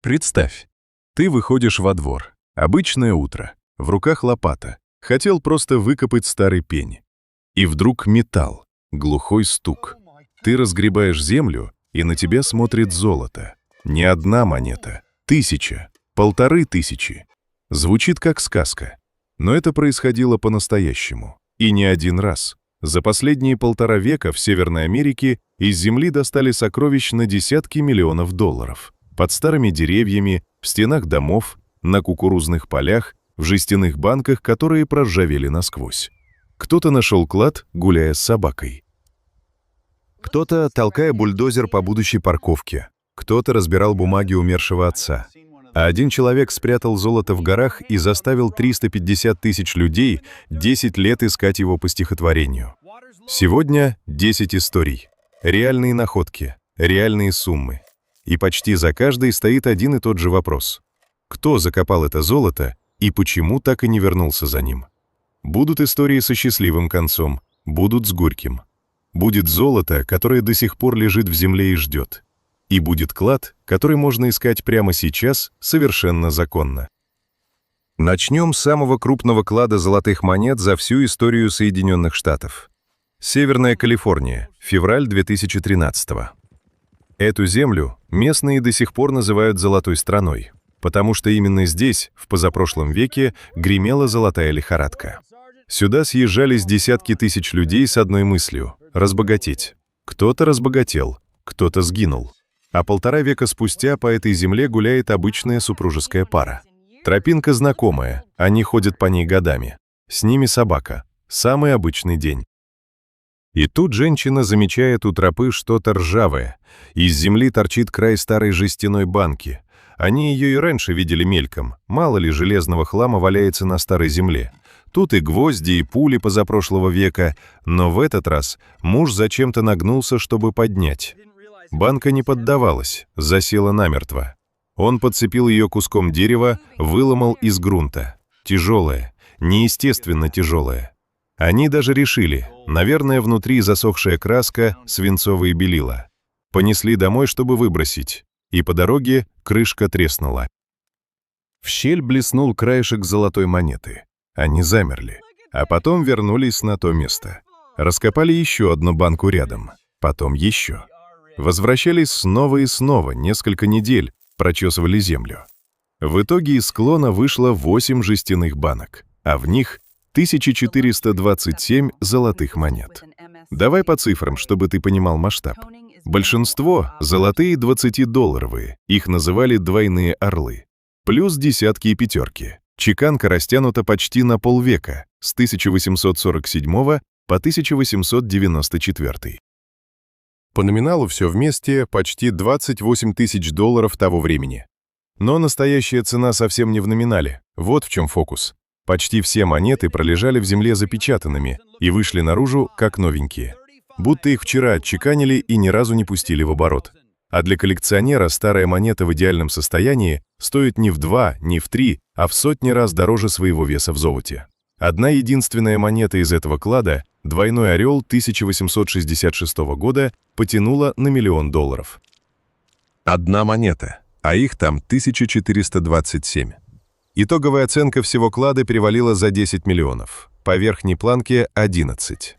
Представь, ты выходишь во двор. Обычное утро. В руках лопата. Хотел просто выкопать старый пень. И вдруг металл, глухой стук. Ты разгребаешь землю, и на тебя смотрит золото. Не одна монета, 1000, 1500. Звучит как сказка. Но это происходило по-настоящему. И не один раз. За последние 1,5 века в Северной Америке из земли достали сокровищ на десятки миллионов долларов. Под старыми деревьями, в стенах домов, на кукурузных полях, в жестяных банках, которые проржавели насквозь. Кто-то нашел клад, гуляя с собакой. Кто-то, толкая бульдозер по будущей парковке. Кто-то разбирал бумаги умершего отца. А один человек спрятал золото в горах и заставил 350 тысяч людей 10 лет искать его по стихотворению. Сегодня 10 историй. Реальные находки, реальные суммы. И почти за каждой стоит один и тот же вопрос. Кто закопал это золото и почему так и не вернулся за ним? Будут истории со счастливым концом, будут с горьким. Будет золото, которое до сих пор лежит в земле и ждет. И будет клад, который можно искать прямо сейчас, совершенно законно. Начнем с самого крупного клада золотых монет за всю историю Соединенных Штатов. Северная Калифорния, февраль 2013 года. Эту землю местные до сих пор называют «золотой страной», потому что именно здесь, в позапрошлом веке, гремела золотая лихорадка. Сюда съезжались десятки тысяч людей с одной мыслью – разбогатеть. Кто-то разбогател, кто-то сгинул. А 1,5 века спустя по этой земле гуляет обычная супружеская пара. Тропинка знакомая, они ходят по ней годами. С ними собака. Самый обычный день. И тут женщина замечает у тропы что-то ржавое. Из земли торчит край старой жестяной банки. Они ее и раньше видели мельком. Мало ли железного хлама валяется на старой земле. Тут и гвозди, и пули позапрошлого века. Но в этот раз муж зачем-то нагнулся, чтобы поднять. Банка не поддавалась, засела намертво. Он подцепил ее куском дерева, выломал из грунта. Тяжелая, неестественно тяжелая. Они даже решили, наверное, внутри засохшая краска, свинцовые белила. Понесли домой, чтобы выбросить. И по дороге крышка треснула. В щель блеснул краешек золотой монеты. Они замерли, а потом вернулись на то место. Раскопали еще одну банку рядом, потом еще. Возвращались снова и снова, несколько недель, прочесывали землю. В итоге из склона вышло 8 жестяных банок, а в них 1427 золотых монет. Давай по цифрам, чтобы ты понимал масштаб. Большинство – золотые 20-долларовые, их называли «двойные орлы». Плюс десятки и пятерки. Чеканка растянута почти на полвека, с 1847 по 1894. По номиналу все вместе почти 28 тысяч долларов того времени. Но настоящая цена совсем не в номинале. Вот в чем фокус. Почти все монеты пролежали в земле запечатанными и вышли наружу как новенькие. Будто их вчера отчеканили и ни разу не пустили в оборот. А для коллекционера старая монета в идеальном состоянии стоит не в 2, не в 3, а в сотни раз дороже своего веса в золоте. Одна единственная монета из этого клада, двойной орел 1866 года, потянула на $1 миллион. Одна монета, а их там 1427. Итоговая оценка всего клада перевалила за 10 миллионов, по верхней планке 11.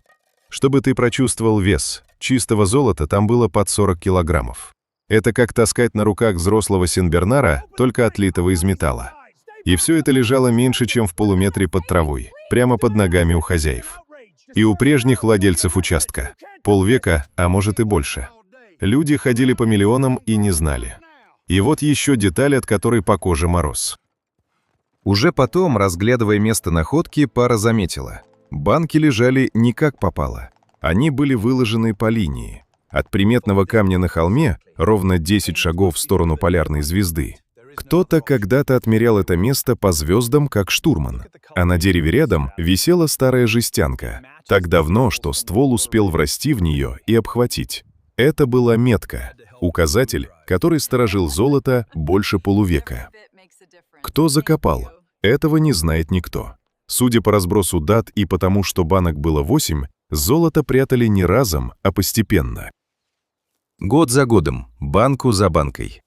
Чтобы ты прочувствовал вес, чистого золота там было под 40 килограммов. Это как таскать на руках взрослого сенбернара, только отлитого из металла. И все это лежало меньше, чем в полуметре под травой, прямо под ногами у хозяев. И у прежних владельцев участка. Полвека, а может и больше. Люди ходили по миллионам и не знали. И вот еще деталь, от которой по коже мороз. Уже потом, разглядывая место находки, пара заметила. Банки лежали не как попало. Они были выложены по линии. От приметного камня на холме, ровно 10 шагов в сторону полярной звезды, кто-то когда-то отмерял это место по звездам, как штурман. А на дереве рядом висела старая жестянка. Так давно, что ствол успел врасти в нее и обхватить. Это была метка, указатель, который сторожил золото больше полувека. Кто закопал? Этого не знает никто. Судя по разбросу дат и потому, что банок было 8, золото прятали не разом, а постепенно. Год за годом, банку за банкой.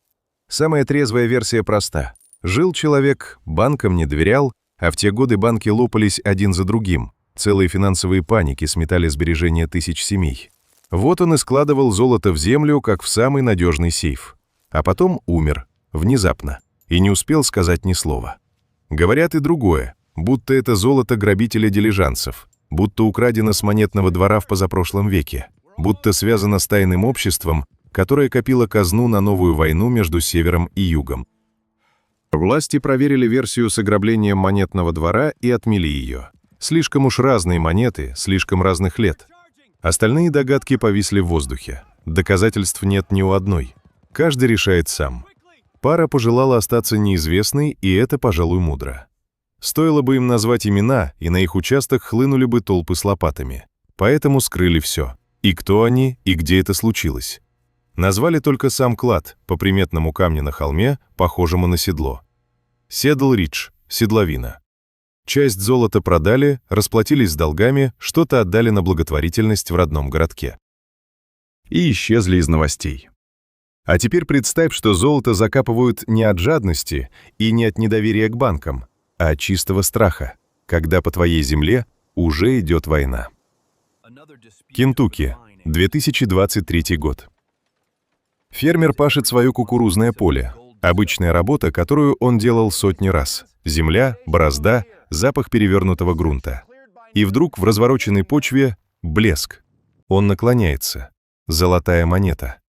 Самая трезвая версия проста. Жил человек, банкам не доверял, а в те годы банки лопались один за другим. Целые финансовые паники сметали сбережения тысяч семей. Вот он и складывал золото в землю, как в самый надежный сейф. А потом умер, внезапно, и не успел сказать ни слова. Говорят и другое, будто это золото грабителя дилижансов, будто украдено с монетного двора в позапрошлом веке, будто связано с тайным обществом, которое копило казну на новую войну между Севером и Югом. Власти проверили версию с ограблением монетного двора и отмели ее. Слишком уж разные монеты, слишком разных лет. Остальные догадки повисли в воздухе. Доказательств нет ни у одной. Каждый решает сам. Пара пожелала остаться неизвестной, и это, пожалуй, мудро. Стоило бы им назвать имена, и на их участок хлынули бы толпы с лопатами. Поэтому скрыли все. И кто они, и где это случилось. Назвали только сам клад, по приметному камню на холме, похожему на седло. Седл-Ридж, седловина. Часть золота продали, расплатились с долгами, что-то отдали на благотворительность в родном городке. И исчезли из новостей. А теперь представь, что золото закапывают не от жадности и не от недоверия к банкам, а от чистого страха, когда по твоей земле уже идет война. Кентукки, 2023 год. Фермер пашет свое кукурузное поле. Обычная работа, которую он делал сотни раз. Земля, борозда, запах перевернутого грунта. И вдруг в развороченной почве блеск. Он наклоняется. Золотая монета.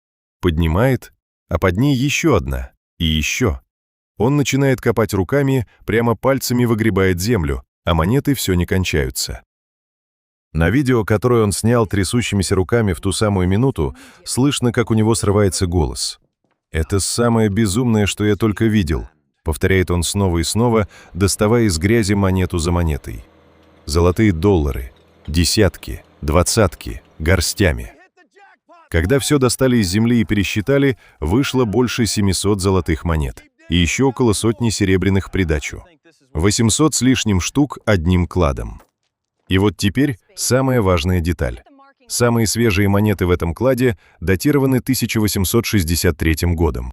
Поднимает, а под ней еще одна. И еще. Он начинает копать руками, прямо пальцами выгребает землю, а монеты все не кончаются. На видео, которое он снял трясущимися руками в ту самую минуту, слышно, как у него срывается голос. «Это самое безумное, что я только видел», — повторяет он снова и снова, доставая из грязи монету за монетой. Золотые доллары, десятки, двадцатки, горстями. Когда все достали из земли и пересчитали, вышло больше 700 золотых монет и еще около сотни серебряных в придачу. 800 с лишним штук одним кладом. И вот теперь самая важная деталь. Самые свежие монеты в этом кладе датированы 1863 годом.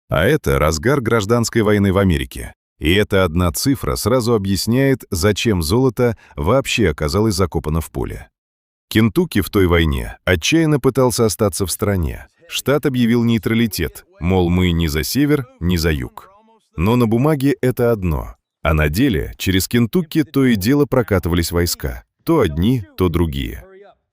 А это разгар гражданской войны в Америке. И эта одна цифра сразу объясняет, зачем золото вообще оказалось закопано в поле. Кентукки в той войне отчаянно пытался остаться в стране. Штат объявил нейтралитет, мол, мы ни за север, ни за юг. Но на бумаге это одно, а на деле через Кентукки то и дело прокатывались войска. То одни, то другие.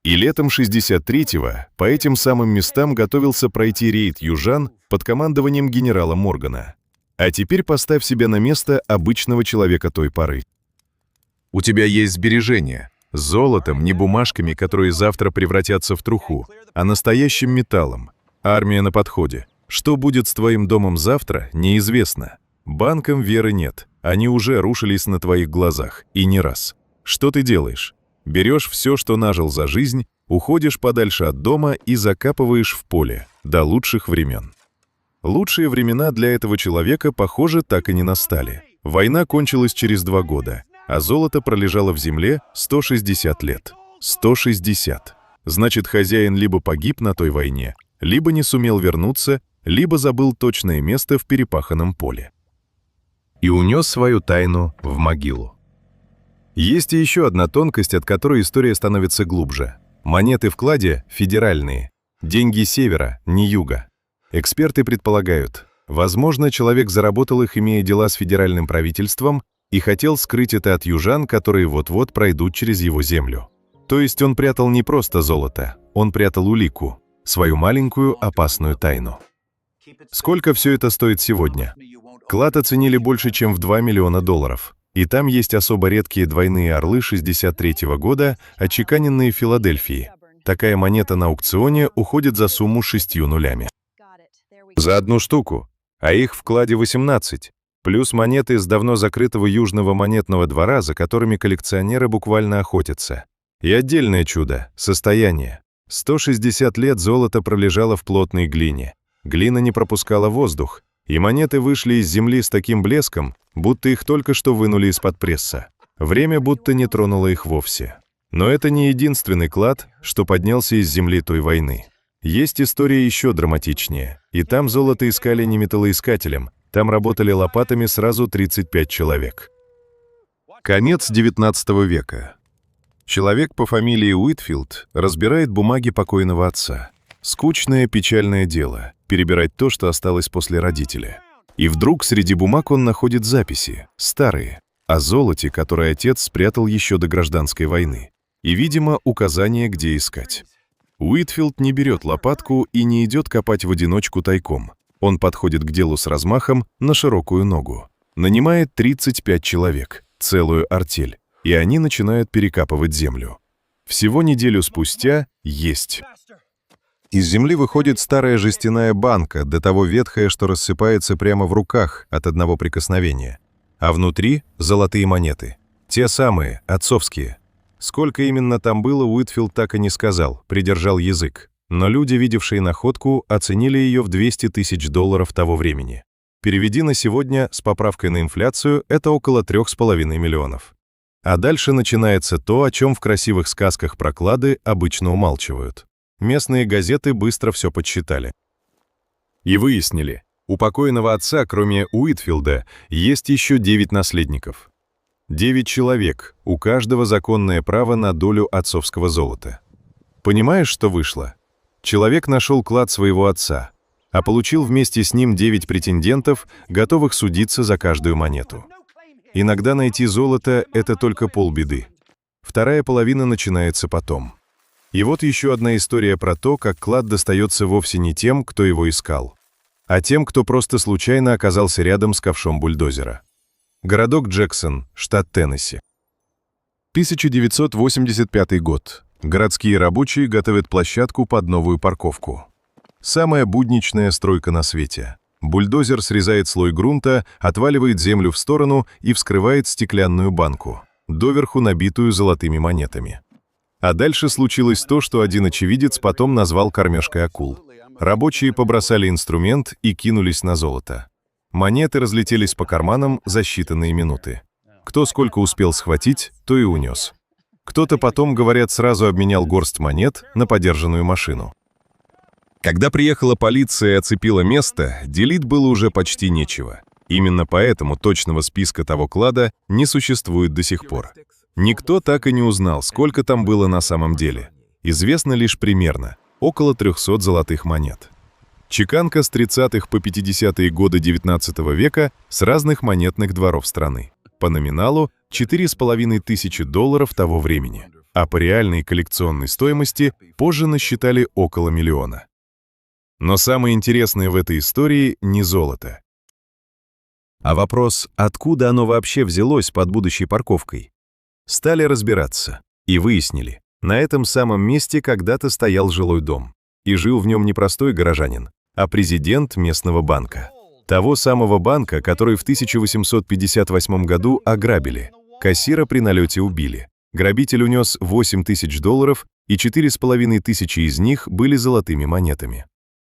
И летом 63-го по этим самым местам готовился пройти рейд южан под командованием генерала Моргана. А теперь поставь себя на место обычного человека той поры. У тебя есть сбережения. С золотом, не бумажками, которые завтра превратятся в труху, а настоящим металлом. Армия на подходе. Что будет с твоим домом завтра, неизвестно. Банкам веры нет. Они уже рушились на твоих глазах. И не раз. Что ты делаешь? Берешь все, что нажил за жизнь, уходишь подальше от дома и закапываешь в поле до лучших времен. Лучшие времена для этого человека, похоже, так и не настали. Война кончилась через 2 года, а золото пролежало в земле 160 лет. 160. Значит, хозяин либо погиб на той войне, либо не сумел вернуться, либо забыл точное место в перепаханном поле. И унес свою тайну в могилу. Есть и еще одна тонкость, от которой история становится глубже. Монеты в кладе федеральные. Деньги севера, не юга. Эксперты предполагают, возможно, человек заработал их, имея дела с федеральным правительством, и хотел скрыть это от южан, которые вот-вот пройдут через его землю. То есть он прятал не просто золото, он прятал улику, свою маленькую опасную тайну. Сколько все это стоит сегодня? Клад оценили больше, чем в $2 миллиона. И там есть особо редкие двойные орлы 63-го года, отчеканенные в Филадельфии. Такая монета на аукционе уходит за сумму 6 нулями. За одну штуку, а их в кладе 18, плюс монеты из давно закрытого южного монетного двора, за которыми коллекционеры буквально охотятся. И отдельное чудо — состояние. 160 лет золото пролежало в плотной глине. Глина не пропускала воздух, и монеты вышли из земли с таким блеском, будто их только что вынули из-под пресса. Время будто не тронуло их вовсе. Но это не единственный клад, что поднялся из земли той войны. Есть история еще драматичнее. И там золото искали не металлоискателем, там работали лопатами сразу 35 человек. Конец XIX века. Человек по фамилии Уитфилд разбирает бумаги покойного отца. Скучное, печальное дело – перебирать то, что осталось после родителя. И вдруг среди бумаг он находит записи, старые, о золоте, которое отец спрятал еще до гражданской войны. И, видимо, указание, где искать. Уитфилд не берет лопатку и не идет копать в одиночку тайком. Он подходит к делу с размахом на широкую ногу. Нанимает 35 человек, целую артель, и они начинают перекапывать землю. Всего неделю спустя есть. Из земли выходит старая жестяная банка, до того ветхая, что рассыпается прямо в руках от одного прикосновения. А внутри — золотые монеты. Те самые, отцовские. Сколько именно там было, Уитфилд так и не сказал, придержал язык. Но люди, видевшие находку, оценили ее в $200 тысяч того времени. Переведи на сегодня, с поправкой на инфляцию, это около 3,5 миллионов. А дальше начинается то, о чем в красивых сказках про клады обычно умалчивают. Местные газеты быстро все подсчитали. И выяснили, у покойного отца, кроме Уитфилда, есть еще 9 наследников. 9 человек, у каждого законное право на долю отцовского золота. Понимаешь, что вышло? Человек нашел клад своего отца, а получил вместе с ним 9 претендентов, готовых судиться за каждую монету. Иногда найти золото — это только полбеды. Вторая половина начинается потом. И вот еще одна история про то, как клад достается вовсе не тем, кто его искал, а тем, кто просто случайно оказался рядом с ковшом бульдозера. Городок Джексон, штат Теннесси. 1985 год. Городские рабочие готовят площадку под новую парковку. Самая будничная стройка на свете. Бульдозер срезает слой грунта, отваливает землю в сторону и вскрывает стеклянную банку, доверху набитую золотыми монетами. А дальше случилось то, что один очевидец потом назвал кормежкой акул. Рабочие побросали инструмент и кинулись на золото. Монеты разлетелись по карманам за считанные минуты. Кто сколько успел схватить, то и унес. Кто-то потом, говорят, сразу обменял горсть монет на подержанную машину. Когда приехала полиция и оцепила место, делить было уже почти нечего. Именно поэтому точного списка того клада не существует до сих пор. Никто так и не узнал, сколько там было на самом деле. Известно лишь примерно – около 300 золотых монет. Чеканка с 30-х по 50-е годы XIX века с разных монетных дворов страны. По номиналу – $4500 того времени, а по реальной коллекционной стоимости позже насчитали около миллиона. Но самое интересное в этой истории не золото, а вопрос, откуда оно вообще взялось под будущей парковкой. Стали разбираться и выяснили, на этом самом месте когда-то стоял жилой дом, и жил в нем не простой горожанин, а президент местного банка. Того самого банка, который в 1858 году ограбили. Кассира при налете убили. Грабитель унес $8 тысяч, и 4500 из них были золотыми монетами.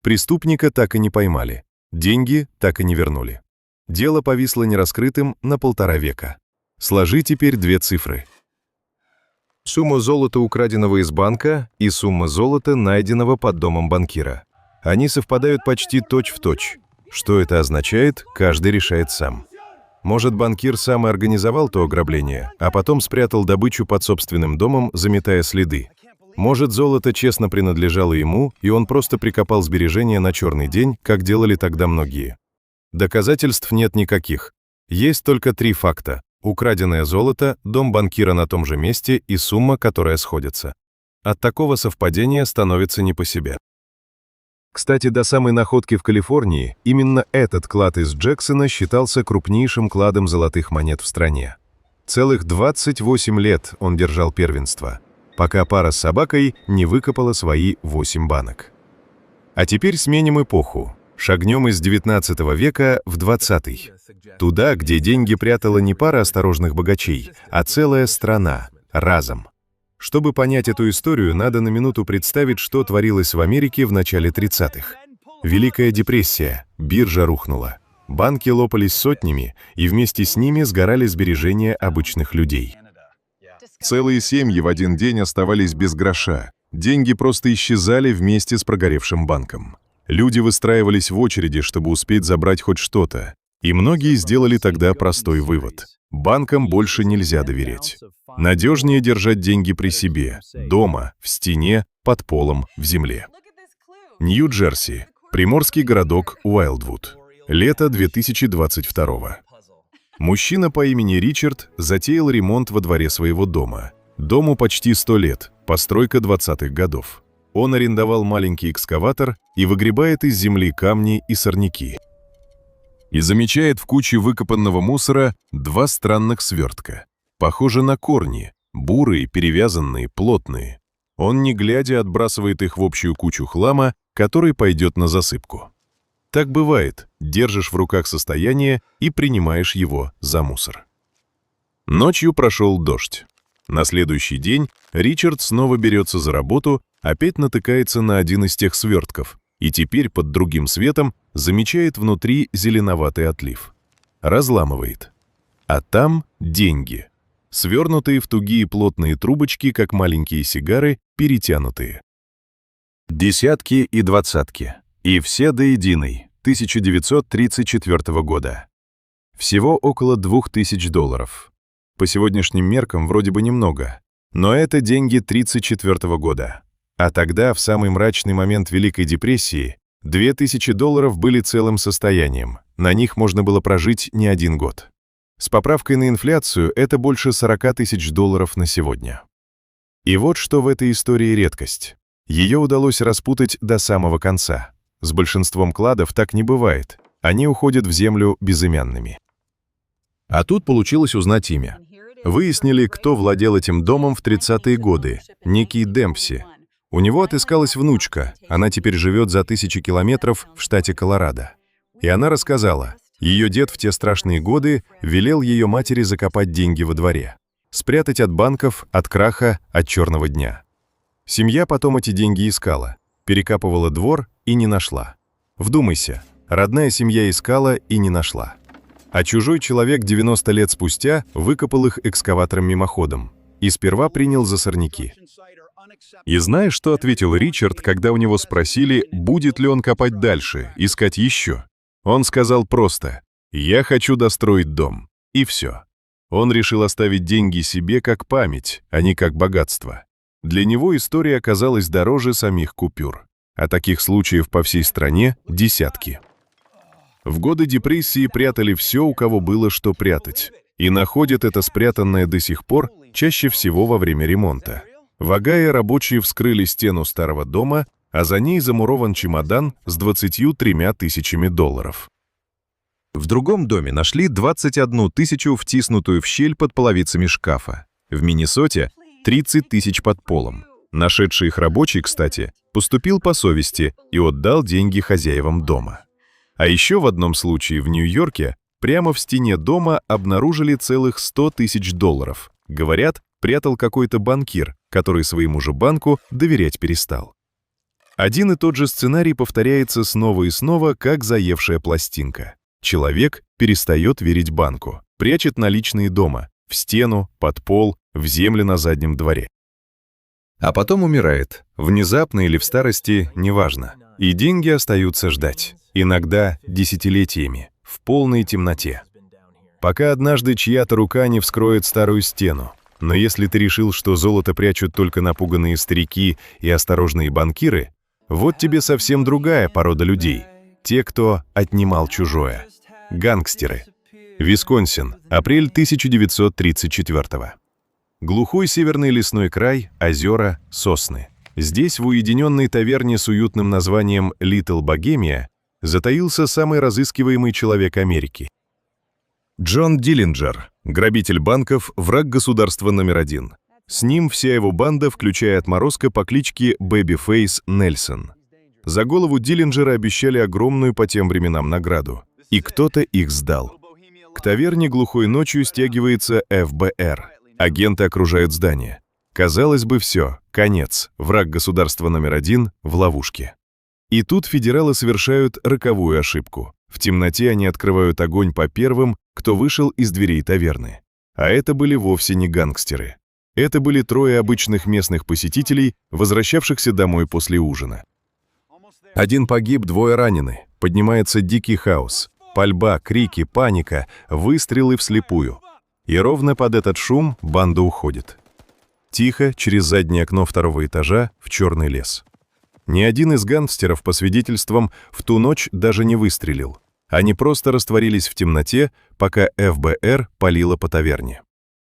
Преступника так и не поймали, деньги так и не вернули. Дело повисло нераскрытым на 1,5 века. Сложи теперь две цифры. Сумма золота, украденного из банка, и сумма золота, найденного под домом банкира. Они совпадают почти точь-в-точь. Что это означает, каждый решает сам. Может, банкир сам и организовал то ограбление, а потом спрятал добычу под собственным домом, заметая следы. Может, золото честно принадлежало ему, и он просто прикопал сбережения на черный день, как делали тогда многие. Доказательств нет никаких. Есть только 3 факта. Украденное золото, дом банкира на том же месте и сумма, которая сходится. От такого совпадения становится не по себе. Кстати, до самой находки в Калифорнии именно этот клад из Джексона считался крупнейшим кладом золотых монет в стране. Целых 28 лет он держал первенство, пока пара с собакой не выкопала свои 8 банок. А теперь сменим эпоху. Шагнем из 19 века в 20-й. Туда, где деньги прятала не пара осторожных богачей, а целая страна, разом. Чтобы понять эту историю, надо на минуту представить, что творилось в Америке в начале 30-х. Великая депрессия, биржа рухнула. Банки лопались сотнями, и вместе с ними сгорали сбережения обычных людей. Целые семьи в один день оставались без гроша. деньги просто исчезали вместе с прогоревшим банком. Люди выстраивались в очереди, чтобы успеть забрать хоть что-то. И многие сделали тогда простой вывод. Банкам больше нельзя доверять. Надежнее держать деньги при себе, дома, в стене, под полом, в земле. Нью-Джерси. Приморский городок Уайлдвуд. Лето 2022. Мужчина по имени Ричард затеял ремонт во дворе своего дома. Дому почти 100 лет, постройка 20-х годов. Он арендовал маленький экскаватор и выгребает из земли камни и сорняки. И замечает в куче выкопанного мусора 2 странных свертка. Похожи на корни, бурые, перевязанные, плотные. Он, не глядя, отбрасывает их в общую кучу хлама, который пойдет на засыпку. Так бывает, держишь в руках состояние и принимаешь его за мусор. Ночью прошел дождь. На следующий день Ричард снова берется за работу, опять натыкается на один из тех свертков, и теперь под другим светом замечает внутри зеленоватый отлив. Разламывает. А там деньги, свернутые в тугие плотные трубочки, как маленькие сигары, перетянутые. Десятки и двадцатки. И все до единой, 1934 года. Всего около $2000. По сегодняшним меркам вроде бы немного, но это деньги 1934 года. А тогда, в самый мрачный момент Великой депрессии, $2000 были целым состоянием, на них можно было прожить не один год. С поправкой на инфляцию это больше $40 000 на сегодня. И вот что в этой истории редкость. Ее удалось распутать до самого конца. С большинством кладов так не бывает, они уходят в землю безымянными. А тут получилось узнать имя. Выяснили, кто владел этим домом в 30-е годы, некий Демпси. У него отыскалась внучка, она теперь живет за 1000 километров в штате Колорадо. И она рассказала, ее дед в те страшные годы велел ее матери закопать деньги во дворе, спрятать от банков, от краха, от черного дня. Семья потом эти деньги искала, перекапывала двор и не нашла. Вдумайся, родная семья искала и не нашла. А чужой человек 90 лет спустя выкопал их экскаватором мимоходом и сперва принял за сорняки. И знаешь, что ответил Ричард, когда у него спросили, будет ли он копать дальше, искать еще? Он сказал просто: «Я хочу достроить дом». И все. Он решил оставить деньги себе как память, а не как богатство. Для него история оказалась дороже самих купюр. А таких случаев по всей стране десятки. В годы депрессии прятали все, у кого было что прятать. И находят это спрятанное до сих пор, чаще всего во время ремонта. В Огайо рабочие вскрыли стену старого дома, а за ней замурован чемодан с $23 000. В другом доме нашли 21 000 втиснутую в щель под половицами шкафа. В Миннесоте 30 000 под полом. Нашедший их рабочий, кстати, поступил по совести и отдал деньги хозяевам дома. А еще в одном случае в Нью-Йорке прямо в стене дома обнаружили целых $100 000. Говорят, прятал какой-то банкир, который своему же банку доверять перестал. Один и тот же сценарий повторяется снова и снова, как заевшая пластинка. Человек перестает верить банку, прячет наличные дома, в стену, под пол, в землю на заднем дворе. А потом умирает, внезапно или в старости, неважно. И деньги остаются ждать, иногда десятилетиями, в полной темноте. Пока однажды чья-то рука не вскроет старую стену. Но если ты решил, что золото прячут только напуганные старики и осторожные банкиры, вот тебе совсем другая порода людей. Те, кто отнимал чужое. Гангстеры. Висконсин, апрель 1934. Глухой северный лесной край, озера, сосны. Здесь, в уединенной таверне с уютным названием «Литл Богемия», затаился самый разыскиваемый человек Америки. Джон Диллинджер, грабитель банков, враг государства номер 1. С ним вся его банда, включая отморозка по кличке Бэби-Фейс Нельсон. За голову Диллинджера обещали огромную по тем временам награду. И кто-то их сдал. К таверне глухой ночью стягивается ФБР. Агенты окружают здание. Казалось бы, все, конец, враг государства номер 1 в ловушке. И тут федералы совершают роковую ошибку. В темноте они открывают огонь по первым, кто вышел из дверей таверны. А это были вовсе не гангстеры. Это были трое обычных местных посетителей, возвращавшихся домой после ужина. Один погиб, двое ранены. Поднимается дикий хаос. Пальба, крики, паника, выстрелы вслепую. И ровно под этот шум банда уходит. Тихо, через заднее окно второго этажа, в черный лес. Ни один из гангстеров, по свидетельствам, в ту ночь даже не выстрелил. Они просто растворились в темноте, пока ФБР палило по таверне.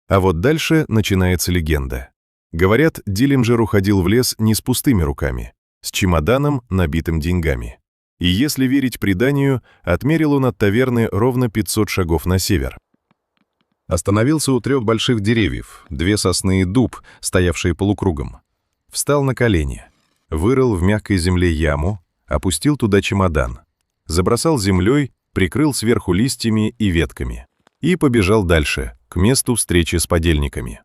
А вот дальше начинается легенда. Говорят, Диллинджер уходил в лес не с пустыми руками, с чемоданом, набитым деньгами. И если верить преданию, отмерил он от таверны ровно 500 шагов на север. Остановился у 3 больших деревьев, 2 сосны и дуб, стоявшие полукругом. Встал на колени, вырыл в мягкой земле яму, опустил туда чемодан, забросал землей, прикрыл сверху листьями и ветками и побежал дальше, к месту встречи с подельниками.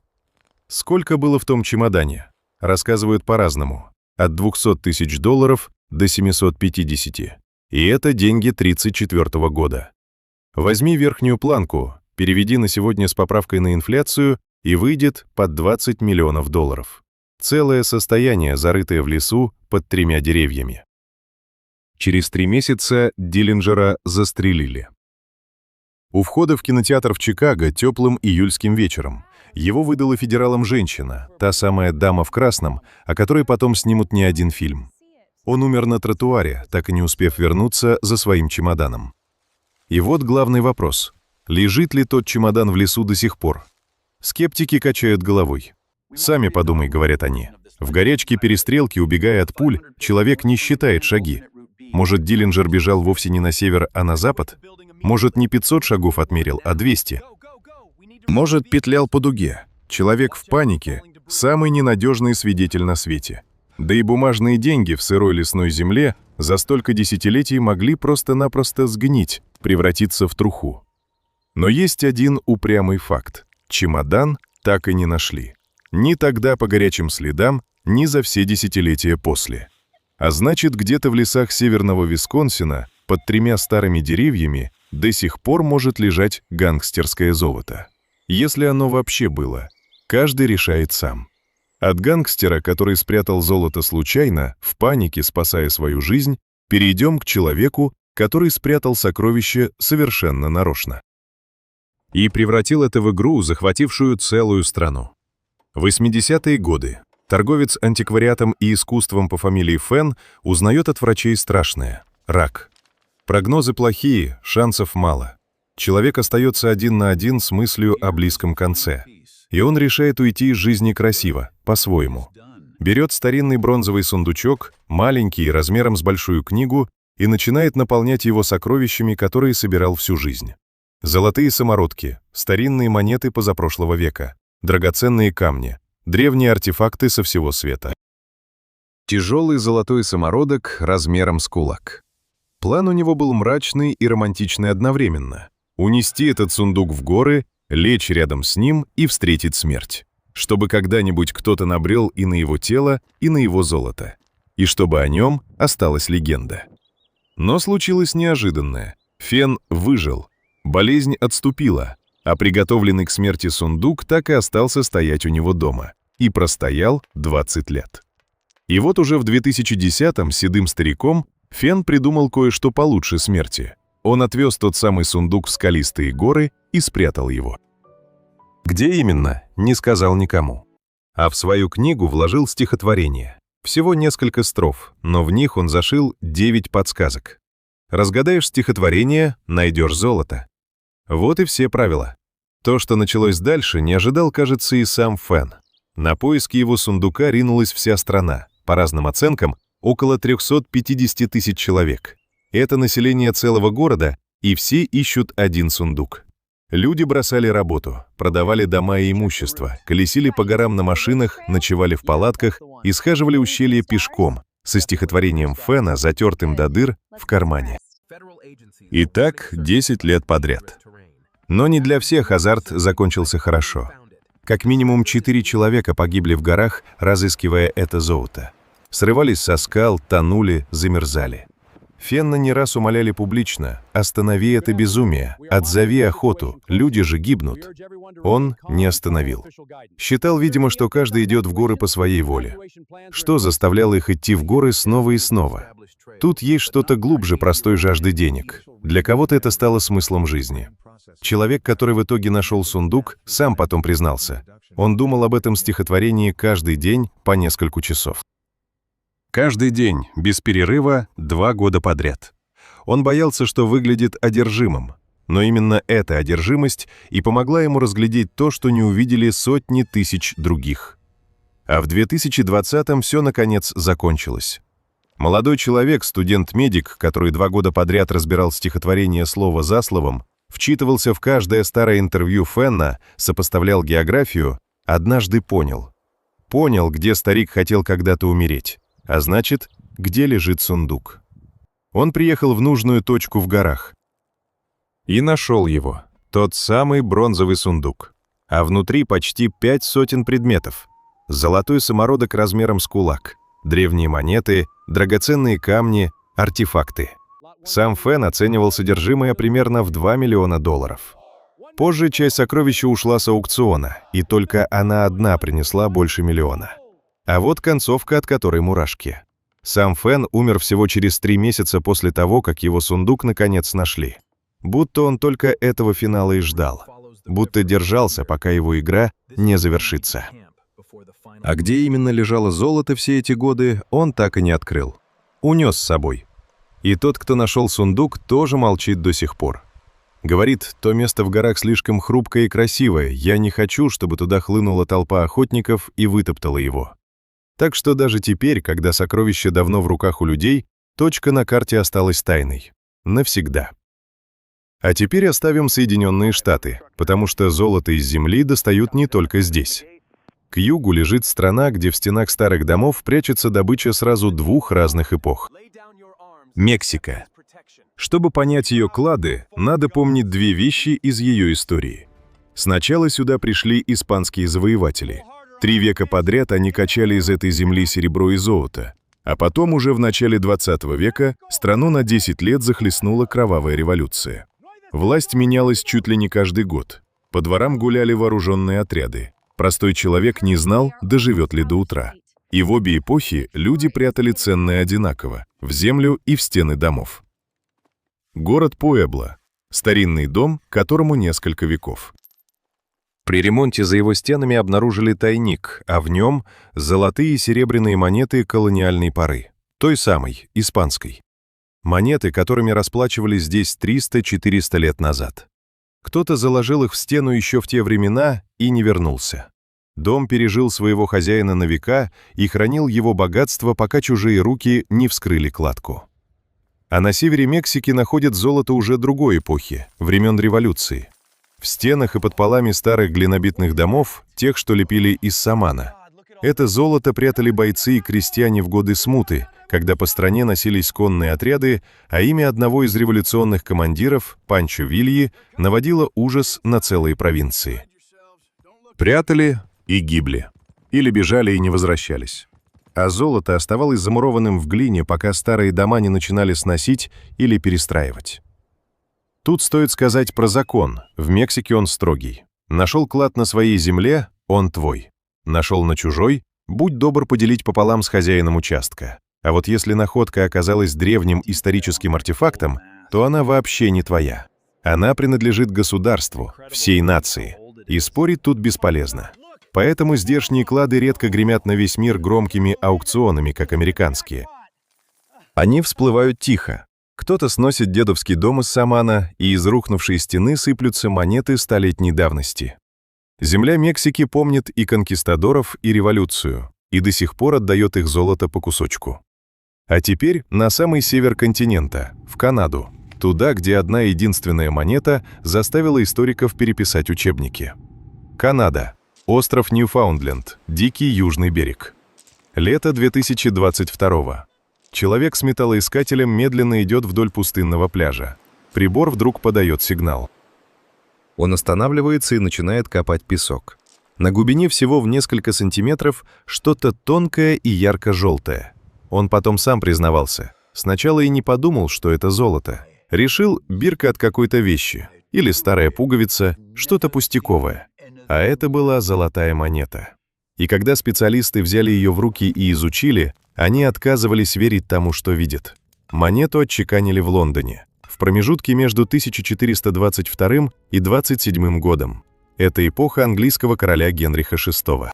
Сколько было в том чемодане? Рассказывают по-разному. От $200 тысяч до 750. И это деньги 1934 года. Возьми верхнюю планку, переведи на сегодня с поправкой на инфляцию, и выйдет под $20 миллионов. Целое состояние, зарытое в лесу под 3 деревьями. Через 3 месяца Диллинджера застрелили. У входа в кинотеатр в Чикаго теплым июльским вечером его выдала федералам женщина, та самая дама в красном, о которой потом снимут не один фильм. Он умер на тротуаре, так и не успев вернуться за своим чемоданом. И вот главный вопрос. Лежит ли тот чемодан в лесу до сих пор? Скептики качают головой. «Сами подумай», — говорят они. В горячке перестрелки, убегая от пуль, человек не считает шаги. Может, Диллинджер бежал вовсе не на север, а на запад? Может, не 500 шагов отмерил, а 200? Может, петлял по дуге. Человек в панике — самый ненадежный свидетель на свете. Да и бумажные деньги в сырой лесной земле за столько десятилетий могли просто-напросто сгнить, превратиться в труху. Но есть один упрямый факт. Чемодан так и не нашли. Ни тогда по горячим следам, ни за все десятилетия после. А значит, где-то в лесах северного Висконсина, под 3 старыми деревьями, до сих пор может лежать гангстерское золото. Если оно вообще было, каждый решает сам. От гангстера, который спрятал золото случайно, в панике спасая свою жизнь, перейдем к человеку, который спрятал сокровище совершенно нарочно. И превратил это в игру, захватившую целую страну. 80-е годы. Торговец антиквариатом и искусством по фамилии Фен узнает от врачей страшное – рак. Прогнозы плохие, шансов мало. Человек остается один на один с мыслью о близком конце. И он решает уйти из жизни красиво, по-своему. Берет старинный бронзовый сундучок, маленький, размером с большую книгу, и начинает наполнять его сокровищами, которые собирал всю жизнь. Золотые самородки, старинные монеты позапрошлого века, драгоценные камни, древние артефакты со всего света. Тяжелый золотой самородок размером с кулак. План у него был мрачный и романтичный одновременно. Унести этот сундук в горы, лечь рядом с ним и встретить смерть. Чтобы когда-нибудь кто-то набрел и на его тело, и на его золото. И чтобы о нем осталась легенда. Но случилось неожиданное. Фен выжил. Болезнь отступила, а приготовленный к смерти сундук так и остался стоять у него дома. И простоял 20 лет. И вот уже в 2010-м седым стариком Фен придумал кое-что получше смерти. Он отвез тот самый сундук в скалистые горы и спрятал его. Где именно, не сказал никому. А в свою книгу вложил стихотворение. Всего несколько строф, но в них он зашил 9 подсказок. Разгадаешь стихотворение — найдешь золото. Вот и все правила. То, что началось дальше, не ожидал, кажется, и сам Фен. На поиски его сундука ринулась вся страна. По разным оценкам, около 350 тысяч человек. Это население целого города, и все ищут один сундук. Люди бросали работу, продавали дома и имущество, колесили по горам на машинах, ночевали в палатках и схаживали ущелье пешком, со стихотворением Фена, затертым до дыр, в кармане. И так 10 лет подряд. Но не для всех азарт закончился хорошо. Как минимум 4 человека погибли в горах, разыскивая это золото. Срывались со скал, тонули, замерзали. Фенна не раз умоляли публично: «Останови это безумие, отзови охоту, люди же гибнут». Он не остановил. Считал, видимо, что каждый идет в горы по своей воле. Что заставляло их идти в горы снова и снова? Тут есть что-то глубже простой жажды денег. Для кого-то это стало смыслом жизни. Человек, который в итоге нашел сундук, сам потом признался. Он думал об этом стихотворении каждый день по несколько часов. Каждый день, без перерыва, 2 года подряд. Он боялся, что выглядит одержимым. Но именно эта одержимость и помогла ему разглядеть то, что не увидели сотни тысяч других. А в 2020-м все, наконец, закончилось. Молодой человек, студент-медик, который 2 года подряд разбирал стихотворение слово за словом, вчитывался в каждое старое интервью Фенна, сопоставлял географию, однажды понял. Понял, где старик хотел когда-то умереть. А значит, где лежит сундук. Он приехал в нужную точку в горах. И нашел его, тот самый бронзовый сундук. А внутри почти 5 сотен предметов. Золотой самородок размером с кулак, древние монеты, драгоценные камни, артефакты. Сам Фен оценивал содержимое примерно в $2 миллиона. Позже часть сокровища ушла с аукциона, и только она одна принесла больше $1 миллиона. А вот концовка, от которой мурашки. Сам Фен умер всего через 3 месяца после того, как его сундук наконец нашли. Будто он только этого финала и ждал. Будто держался, пока его игра не завершится. А где именно лежало золото все эти годы, он так и не открыл. Унес с собой. И тот, кто нашел сундук, тоже молчит до сих пор. Говорит, то место в горах слишком хрупкое и красивое, я не хочу, чтобы туда хлынула толпа охотников и вытоптала его. Так что даже теперь, когда сокровище давно в руках у людей, точка на карте осталась тайной. Навсегда. А теперь оставим Соединенные Штаты, потому что золото из земли достают не только здесь. К югу лежит страна, где в стенах старых домов прячется добыча сразу 2 разных эпох. Мексика. Чтобы понять ее клады, надо помнить 2 вещи из ее истории. Сначала сюда пришли испанские завоеватели. 3 века подряд они качали из этой земли серебро и золото, а потом уже в начале 20 века страну на 10 лет захлестнула кровавая революция. Власть менялась чуть ли не каждый год. По дворам гуляли вооруженные отряды. Простой человек не знал, доживет ли до утра. И в обе эпохи люди прятали ценное одинаково – в землю и в стены домов. Город Пуэбло – старинный дом, которому несколько веков. При ремонте за его стенами обнаружили тайник, а в нем золотые и серебряные монеты колониальной поры, той самой, испанской. Монеты, которыми расплачивались здесь 300-400 лет назад. Кто-то заложил их в стену еще в те времена и не вернулся. Дом пережил своего хозяина на века и хранил его богатство, пока чужие руки не вскрыли кладку. А на севере Мексики находят золото уже другой эпохи, времен революции. В стенах и под полами старых глинобитных домов, тех, что лепили из самана. Это золото прятали бойцы и крестьяне в годы смуты, когда по стране носились конные отряды, а имя одного из революционных командиров, Панчо Вильи, наводило ужас на целые провинции. Прятали и гибли. Или бежали и не возвращались. А золото оставалось замурованным в глине, пока старые дома не начинали сносить или перестраивать. Тут стоит сказать про закон. В Мексике он строгий. Нашел клад на своей земле – он твой. Нашел на чужой – будь добр поделить пополам с хозяином участка. А вот если находка оказалась древним историческим артефактом, то она вообще не твоя. Она принадлежит государству, всей нации. И спорить тут бесполезно. Поэтому здешние клады редко гремят на весь мир громкими аукционами, как американские. Они всплывают тихо. Кто-то сносит дедовский дом из самана, и из рухнувшей стены сыплются монеты столетней давности. Земля Мексики помнит и конкистадоров, и революцию, и до сих пор отдает их золото по кусочку. А теперь на самый север континента, в Канаду, туда, где одна единственная монета заставила историков переписать учебники. Канада. Остров Ньюфаундленд, дикий южный берег. Лето 2022. Человек с металлоискателем медленно идет вдоль пустынного пляжа. Прибор вдруг подает сигнал. Он останавливается и начинает копать песок. На глубине всего в несколько сантиметров что-то тонкое и ярко-желтое. Он потом сам признавался. Сначала и не подумал, что это золото. Решил, бирка от какой-то вещи. Или старая пуговица, что-то пустяковое. А это была золотая монета. И когда специалисты взяли ее в руки и изучили, они отказывались верить тому, что видят. Монету отчеканили в Лондоне, в промежутке между 1422 и 27 годом. Это эпоха английского короля Генриха VI.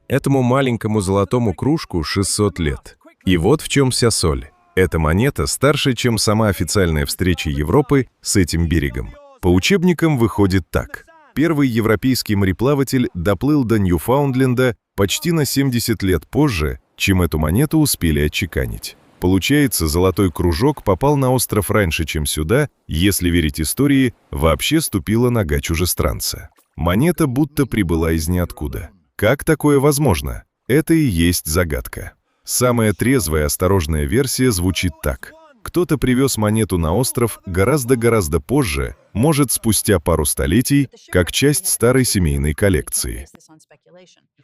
Этому маленькому золотому кружку 600 лет. И вот в чем вся соль. Эта монета старше, чем сама официальная встреча Европы с этим берегом. По учебникам выходит так. Первый европейский мореплаватель доплыл до Ньюфаундленда почти на 70 лет позже, чем эту монету успели отчеканить. Получается, золотой кружок попал на остров раньше, чем сюда, если верить истории, вообще ступила нога чужестранца. Монета будто прибыла из ниоткуда. Как такое возможно? Это и есть загадка. Самая трезвая и осторожная версия звучит так. Кто-то привез монету на остров гораздо-гораздо позже, может, спустя пару столетий, как часть старой семейной коллекции.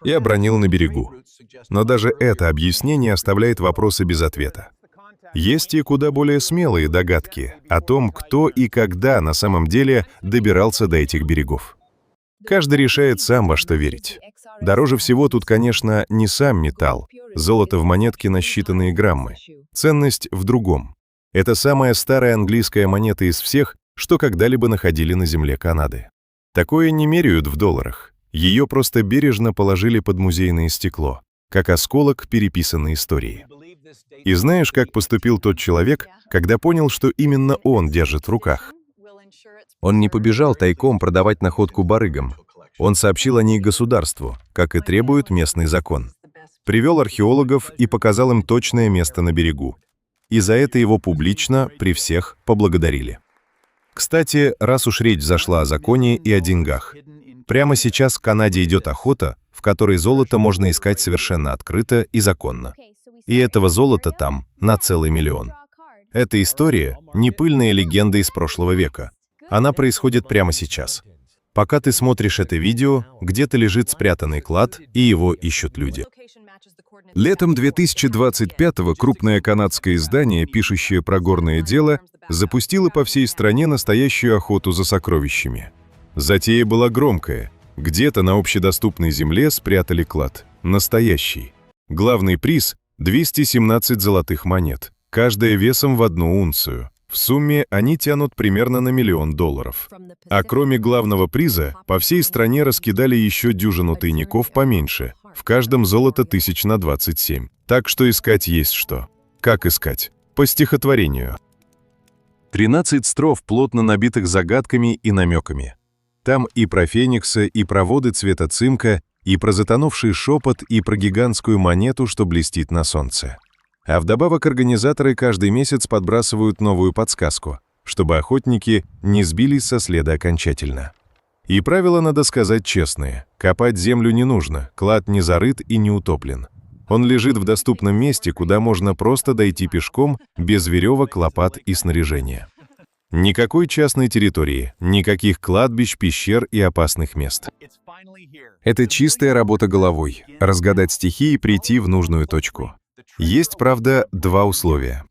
И обронил на берегу. Но даже это объяснение оставляет вопросы без ответа. Есть и куда более смелые догадки о том, кто и когда на самом деле добирался до этих берегов. Каждый решает сам, во что верить. Дороже всего тут, конечно, не сам металл. Золото в монетке на считанные граммы. Ценность в другом. Это самая старая английская монета из всех, что когда-либо находили на земле Канады. Такое не меряют в долларах. Ее просто бережно положили под музейное стекло, как осколок переписанной истории. И знаешь, как поступил тот человек, когда понял, что именно он держит в руках? Он не побежал тайком продавать находку барыгам. Он сообщил о ней государству, как и требует местный закон. Привел археологов и показал им точное место на берегу. И за это его публично, при всех, поблагодарили. Кстати, раз уж речь зашла о законе и о деньгах. Прямо сейчас в Канаде идет охота, в которой золото можно искать совершенно открыто и законно. И этого золота там на целый миллион. Эта история — не пыльная легенда из прошлого века. Она происходит прямо сейчас. Пока ты смотришь это видео, где-то лежит спрятанный клад, и его ищут люди. Летом 2025-го крупное канадское издание, пишущее про горное дело, запустило по всей стране настоящую охоту за сокровищами. Затея была громкая. Где-то на общедоступной земле спрятали клад. Настоящий. Главный приз — 217 золотых монет, каждая весом в 1 унцию. В сумме они тянут примерно на $1 миллион. А кроме главного приза, по всей стране раскидали еще дюжину тайников поменьше, в каждом золото 1000 на 27. Так что искать есть что. Как искать? По стихотворению. 13 строф, плотно набитых загадками и намеками. Там и про феникса, и про воды цвета цинка, и про затонувший шепот, и про гигантскую монету, что блестит на солнце. А вдобавок организаторы каждый месяц подбрасывают новую подсказку, чтобы охотники не сбились со следа окончательно. И правила, надо сказать, честные. Копать землю не нужно, клад не зарыт и не утоплен. Он лежит в доступном месте, куда можно просто дойти пешком, без веревок, лопат и снаряжения. Никакой частной территории, никаких кладбищ, пещер и опасных мест. Это чистая работа головой, разгадать стихии и прийти в нужную точку. Есть, правда, 2 условия.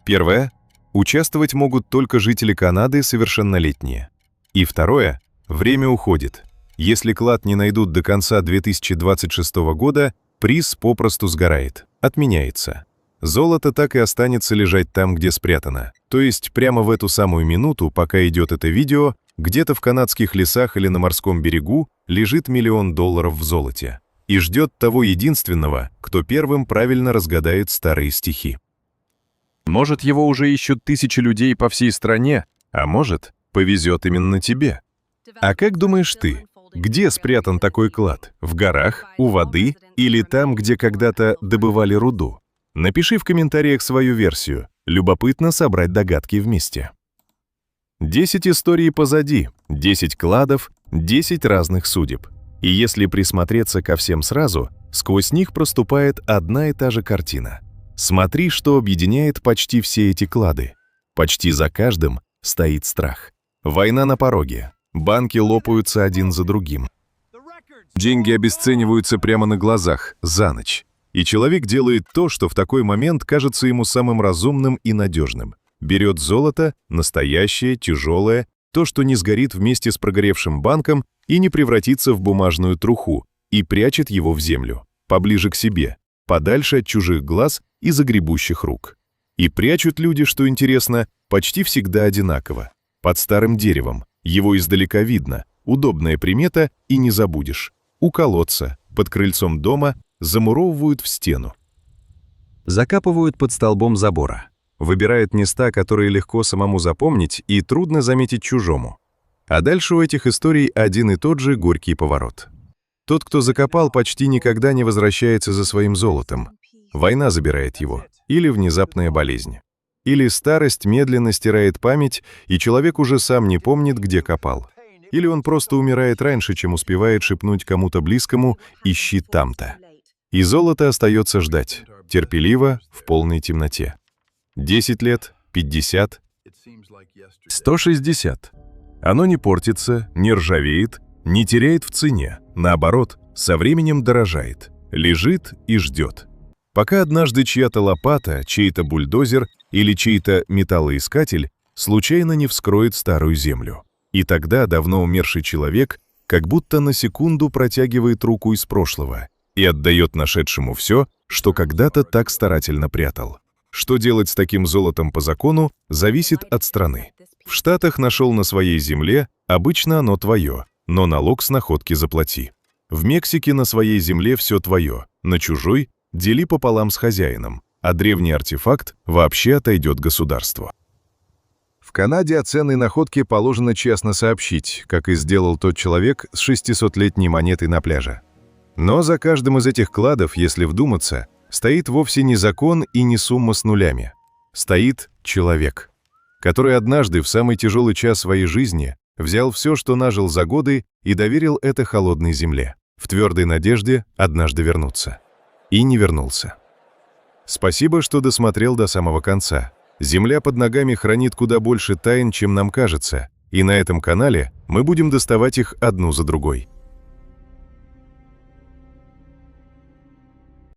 Первое — участвовать могут только жители Канады совершеннолетние. И второе — время уходит. Если клад не найдут до конца 2026 года, приз попросту сгорает, отменяется. Золото так и останется лежать там, где спрятано. То есть прямо в эту самую минуту, пока идет это видео, где-то в канадских лесах или на морском берегу лежит $1 миллион в золоте. И ждет того единственного, кто первым правильно разгадает старые стихи. Может, его уже ищут тысячи людей по всей стране, а может, повезет именно тебе. А как думаешь ты, где спрятан такой клад? В горах, у воды или там, где когда-то добывали руду? Напиши в комментариях свою версию. Любопытно собрать догадки вместе. 10 историй позади, 10 кладов, 10 разных судеб. И если присмотреться ко всем сразу, сквозь них проступает одна и та же картина. Смотри, что объединяет почти все эти клады. Почти за каждым стоит страх. Война на пороге. Банки лопаются один за другим. Деньги обесцениваются прямо на глазах, за ночь. И человек делает то, что в такой момент кажется ему самым разумным и надежным. Берет золото, настоящее, тяжелое, то, что не сгорит вместе с прогоревшим банком и не превратится в бумажную труху, и прячет его в землю, поближе к себе, подальше от чужих глаз и загребущих рук. И прячут люди, что интересно, почти всегда одинаково. Под старым деревом, его издалека видно, удобная примета и не забудешь. У колодца, под крыльцом дома, замуровывают в стену. Закапывают под столбом забора. Выбирают места, которые легко самому запомнить и трудно заметить чужому. А дальше у этих историй один и тот же горький поворот. Тот, кто закопал, почти никогда не возвращается за своим золотом. Война забирает его, или внезапная болезнь. Или старость медленно стирает память, и человек уже сам не помнит, где копал. Или он просто умирает раньше, чем успевает шепнуть кому-то близкому «ищи там-то». И золото остается ждать, терпеливо, в полной темноте. 10 лет, 50, 160. Оно не портится, не ржавеет, не теряет в цене. Наоборот, со временем дорожает, лежит и ждет. Пока однажды чья-то лопата, чей-то бульдозер или чей-то металлоискатель случайно не вскроет старую землю. И тогда давно умерший человек как будто на секунду протягивает руку из прошлого и отдает нашедшему все, что когда-то так старательно прятал. Что делать с таким золотом по закону, зависит от страны. В Штатах нашел на своей земле, обычно оно твое, но налог с находки заплати. В Мексике на своей земле все твое, на чужой дели пополам с хозяином, а древний артефакт вообще отойдет государству. В Канаде о ценной находке положено честно сообщить, как и сделал тот человек с 600-летней монетой на пляже. Но за каждым из этих кладов, если вдуматься, стоит вовсе не закон и не сумма с нулями. Стоит человек, который однажды в самый тяжелый час своей жизни взял все, что нажил за годы, и доверил это холодной земле, в твердой надежде однажды вернуться. И не вернулся. Спасибо, что досмотрел до самого конца. Земля под ногами хранит куда больше тайн, чем нам кажется, и на этом канале мы будем доставать их одну за другой.